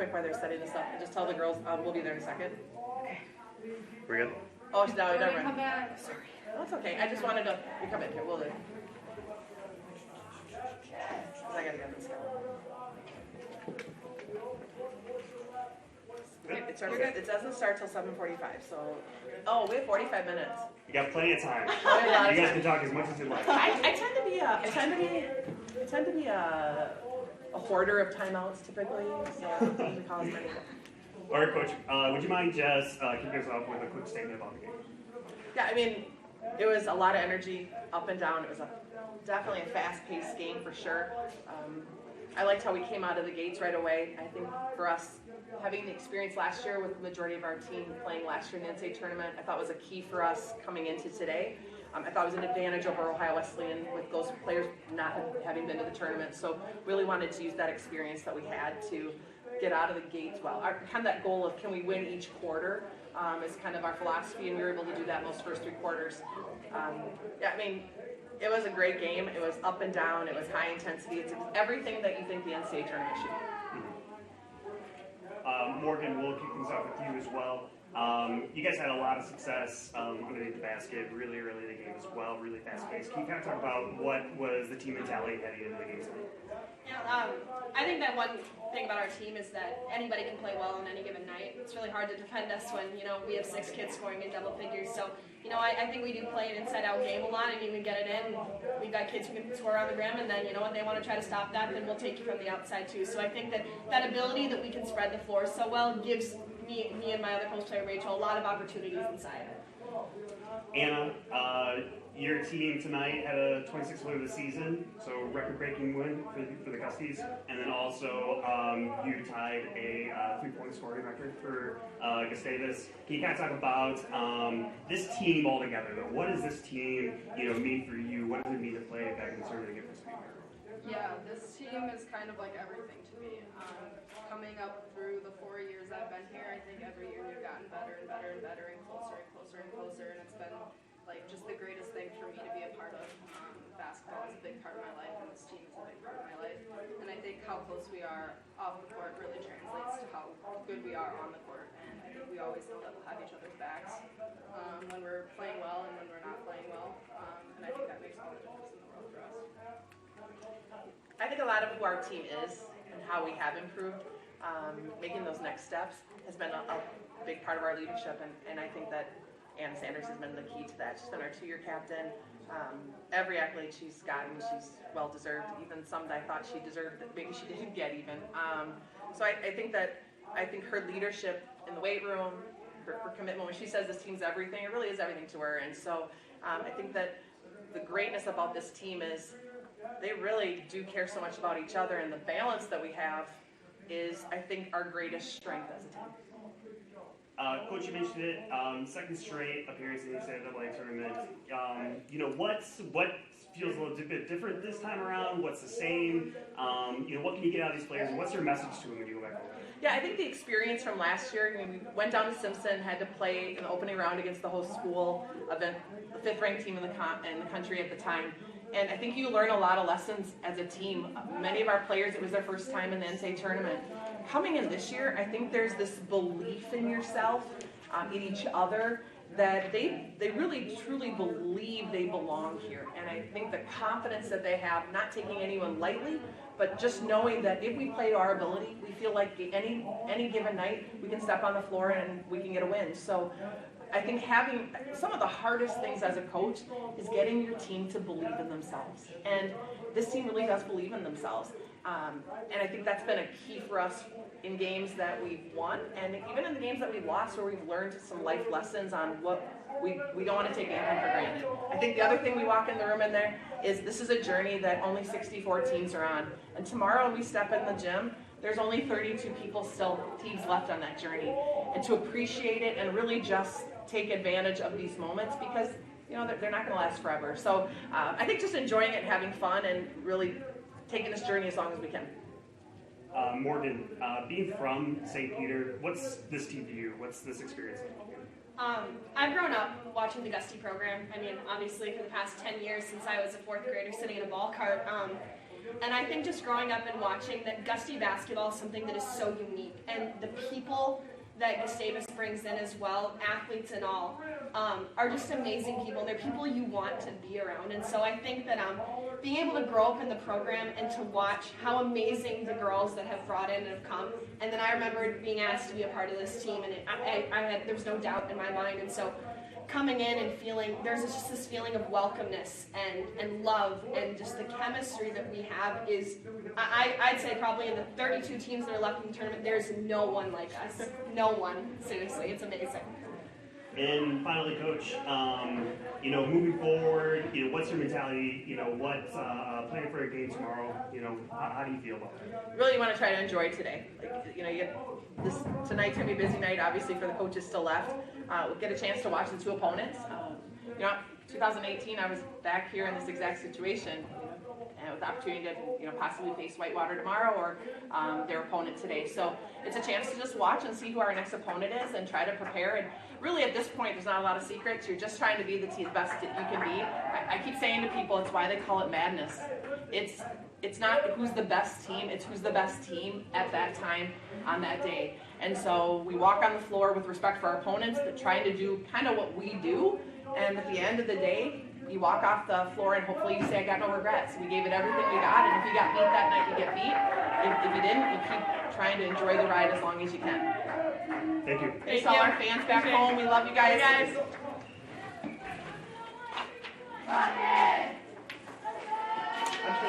quick while they're setting this up. Just tell the girls we'll be there in a second. Okay. We're good? Oh, no, never mind. Come back. Sorry. No, it's okay. I just wanted to. You come in here. We'll do. I gotta get this going. It doesn't start till 7:45. So, we have 45 minutes. You got plenty of time. You guys can talk as much as you like. I tend to be a hoarder of timeouts typically. So usually call as many. All right, Coach. Would you mind just kicking us off with a quick statement about the game? Yeah, I mean, it was a lot of energy up and down. It was definitely a fast-paced game for sure. I liked how we came out of the gates right away. I think for us, having the experience last year with the majority of our team playing last year in the NCAA tournament, I thought was a key for us coming into today. I thought it was an advantage over Ohio Wesleyan with those players not having been to the tournament. So really wanted to use that experience that we had to get out of the gates well. Kind of that goal of can we win each quarter is kind of our philosophy, and we were able to do that in those first 3 quarters. Yeah, I mean, it was a great game. It was up and down. It was high intensity. It's everything that you think the NCAA tournament should be. Morgan, we'll kick things off with you as well. You guys had a lot of success underneath the basket really early in the game as well, really fast-paced. Can you kind of talk about what was the team mentality heading into the game tonight? Yeah, I think that one thing about our team is that anybody can play well on any given night. It's really hard to defend us when, we have 6 kids scoring in double figures. So, I think we do play an inside-out game a lot. I mean, we get it in. We've got kids who can score on the rim, and then, when they want to try to stop that, then we'll take you from the outside too. So I think that ability that we can spread the floor so well gives me and my other coach player, Rachel, a lot of opportunities inside. Anna, your team tonight had a 26th win of the season, so record-breaking win for the Gusties, and then also you tied a 3-point scoring record for Gustavus. Can you kind of talk about this team altogether? Though? What does this team, mean for you? What does it mean to play back in the tournament against this team? Yeah, this team is kind of like everything to me. Coming up through the 4 years I've been here, I think every year we've gotten better and better and better and closer and closer and closer, and it's been like just the greatest thing for me to be a part of. Basketball is a big part of my life, and this team is a big part of my life. And I think how close we are off the court really translates to how good we are on the court. And I think we always know that we'll have each other's backs when we're playing well and when we're not playing well. And I think that makes all the difference in the world for us. I think a lot of who our team is and how we have improved, making those next steps has been a big part of our leadership, and I think that Anna Sanders has been the key to that. She's been our 2-year captain. Every accolade she's gotten, she's well-deserved. Even some that I thought she deserved, that maybe she didn't get even. So I think her leadership in the weight room, her commitment when she says this team's everything, it really is everything to her. And so I think that the greatness about this team is they really do care so much about each other, and the balance that we have is, I think, our greatest strength as a team. Coach, you mentioned it, second straight appearance in the NCAA tournament. What feels a little bit different this time around? What's the same? What can you get out of these players, and what's your message to them when you go back home? Yeah, I think the experience from last year, we went down to Simpson, had to play in the opening round against the host school, the 5th-ranked team in the country at the time. And I think you learn a lot of lessons as a team. Many of our players, it was their first time in the NCAA tournament. Coming in this year, I think there's this belief in yourself, in each other, that they really truly believe they belong here. And I think the confidence that they have, not taking anyone lightly, but just knowing that if we play to our ability, we feel like any given night we can step on the floor and we can get a win. So I think having some of the hardest things as a coach is getting your team to believe in themselves. And this team really does believe in themselves. And I think that's been a key for us in games that we've won, and even in the games that we've lost, where we've learned some life lessons on what we don't want to take anything for granted. I think the other thing we walk in the room in there is this is a journey that only 64 teams are on. And tomorrow when we step in the gym, there's only 32 teams left on that journey. And to appreciate it and really just take advantage of these moments, because they're not going to last forever. So I think just enjoying it and having fun and really taking this journey as long as we can. Morgan, being from St. Peter, what's this team to you? What's this experience like? I've grown up watching the Gusty program. I mean, obviously for the past 10 years since I was a 4th grader sitting in a ball cart. And I think just growing up and watching that Gusty basketball is something that is so unique, and the people that Gustavus brings in as well, athletes and all, are just amazing people. They're people you want to be around. And so I think that being able to grow up in the program and to watch how amazing the girls that have brought in and have come. And then I remember being asked to be a part of this team, and there was no doubt in my mind. And so coming in and feeling, there's just this feeling of welcomeness and love, and just the chemistry that we have is, I'd say probably in the 32 teams that are left in the tournament, there's no one like us. No one. Seriously, it's amazing. And finally, Coach, moving forward, what's your mentality? What's planning for a game tomorrow? How do you feel about it? Really want to try to enjoy today. Tonight's gonna be a busy night, obviously, for the coaches still left. We'll get a chance to watch the two opponents. 2018, I was back here in this exact situation, and with the opportunity to possibly face Whitewater tomorrow or their opponent today. So it's a chance to just watch and see who our next opponent is and try to prepare. And really, at this point, there's not a lot of secrets. You're just trying to be the best that you can be. I keep saying to people, it's why they call it madness. It's not who's the best team, it's who's the best team at that time on that day. And so we walk on the floor with respect for our opponents, but trying to do kind of what we do. And at the end of the day, you walk off the floor and hopefully you say, I got no regrets. We gave it everything we got, and if you got beat that night, you get beat. If you didn't, you keep trying to enjoy the ride as long as you can. Thank you. Thanks to all our fans back home. We love you guys. Hey guys.